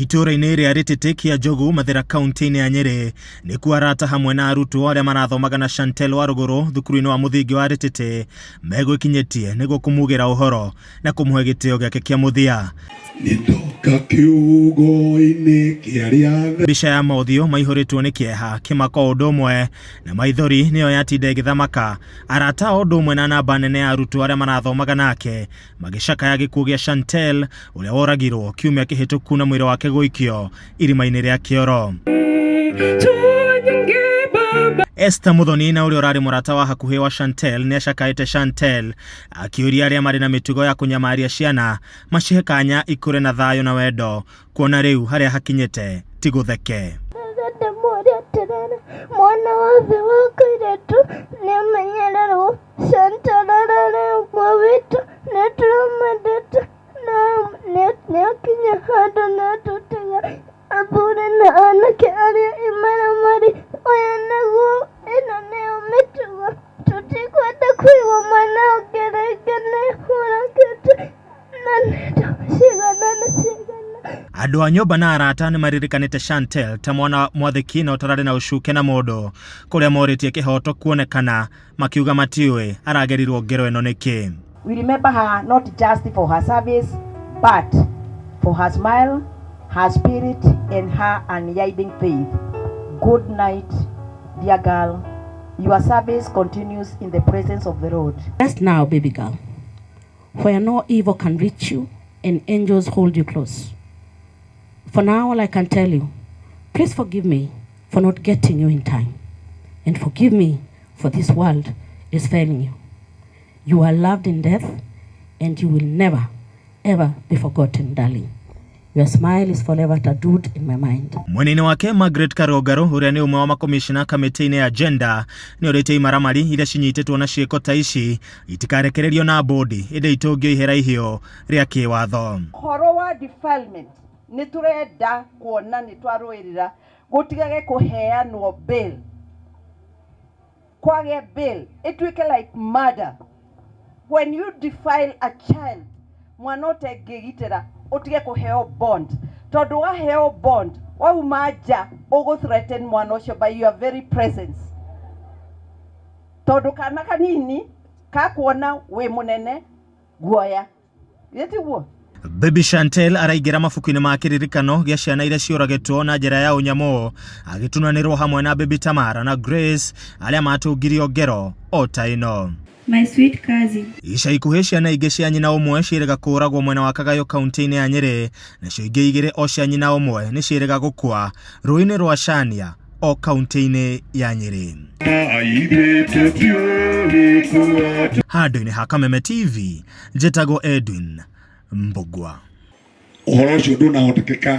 Itura-inĩ rĩa Rĩtĩtĩ Kĩanjũgu Mathĩra kaunti-inĩ ya Nyeri nĩ kuo arata hamwe na arutwo arĩa marathomaga na Chantel Warũgũrũ thukuru-inĩ wa mũthingi wa Rĩtĩtĩ megwĩkinyĩtie nĩguo kũmugĩra ũhoro na kũmũhe gĩtĩo gĩake kĩa mũthia. Mbica ya mothiũ maihũrĩtwo nĩ kĩeha, kĩmako ũndũ ũmwe na maithori nĩyo yatinda ĩgĩthamaka. Arata o ũndũ ũmwe na namba nene ya arutwo arĩa marathomaga nake magĩcakaya gĩkuũ gĩa Chantel ũrĩa woragirwo kiumia kĩhĩtũku na mwĩrĩ wake gũikio irima-inĩ rĩa Kĩoro. Esther Muthoni na ũrĩa ũrarĩ mũrata wa hakuhĩ wa Chantel nĩ acakaĩte Chantel akĩũria arĩa marĩ na mĩtugo ya kũnyamaria ciana macihe kanya ikũre na thayũ na wendo, kuona rĩu harĩa hakinyĩte ti gũtheke. Mwana wothe wa kairĩtu nĩ amenyererwo. Chantel ararĩ ũmwe witũ, nĩ tũramwendete na nĩ akinya handũ na tũtega athuri na anake arĩa imaramari. Ũyũ nĩguo, ĩno nĩyo mĩtugo, tũtikwenda kũigua mwana ũngĩ rĩngĩ nĩ hũrakĩte na nĩtũcigana na cigana. Andũ a nyũmba na arata nĩ maririkanĩte Chantel ta mwana mwathĩki na ũtararĩ na ũcuke na mũndũ, kũrĩa morĩtie kĩhoto kuonekana makiuga matiũĩ aragerirwo ngero ĩno nĩkĩ. We remember her not just for her service but for her smile, her spirit and her unyielding faith. Good night, dear girl. Your service continues in the presence of the Lord. Rest now, baby girl, where no evil can reach you and angels hold you close. For now, all I can tell you, please forgive me for not getting you in time, and forgive me for this world is failing you. You are loved in death, and you will never, ever be forgotten, darling. Your smile is forever tattooed in my mind. Mwenini wake Margaret Karogaro ũrĩa nĩ ũmwe wa makomishina kamĩtĩ-inĩ ya gender nĩ ũrĩte imaramari iria cinyitĩtwo na ciĩko ta ici itikarekererio na bodi ĩndĩ itũngio ihera ihio rĩa kĩwatho. Ũhoro wa defilement nĩ tũrenda kuona nĩ twarũĩrĩra gũtigage kũheanwo bail. Kwage bail ĩtuĩke like murder. When you defile a child, mwana ũtengĩgitĩra utige kuheo bond, tondu waheo bond wauma nja ũgũthreaten mwana ũcio by your very presence, tondu kana kanini kakuona we munene guoya yetiguo. Baby Chantel araingĩra mabuku-inĩ ma kĩririkano gĩa ciana iria ciũragĩtwo na njĩra ya ũnyamũ, agĩtunanĩrwo hamwe na Baby Tamara na Grace arĩa matũngirio ngero o ta ĩno. My sweet cousin. Ica ikuhĩ ciana ingĩ cia nyina ũmwe ciĩrĩga kũragwo mwena wa Kagayo kaunti-inĩ ya Nyeri, nacio ingĩ igĩrĩ o cia nyina ũmwe nĩ ciĩrĩga gũkua rũĩ-inĩ rwa Chania o kaunti-inĩ ya Nyeri. Handũ-inĩ ha Kameme TV, njĩtagwo Edwin Mbugua. Ũhoro ũcio ndũnahotekeka.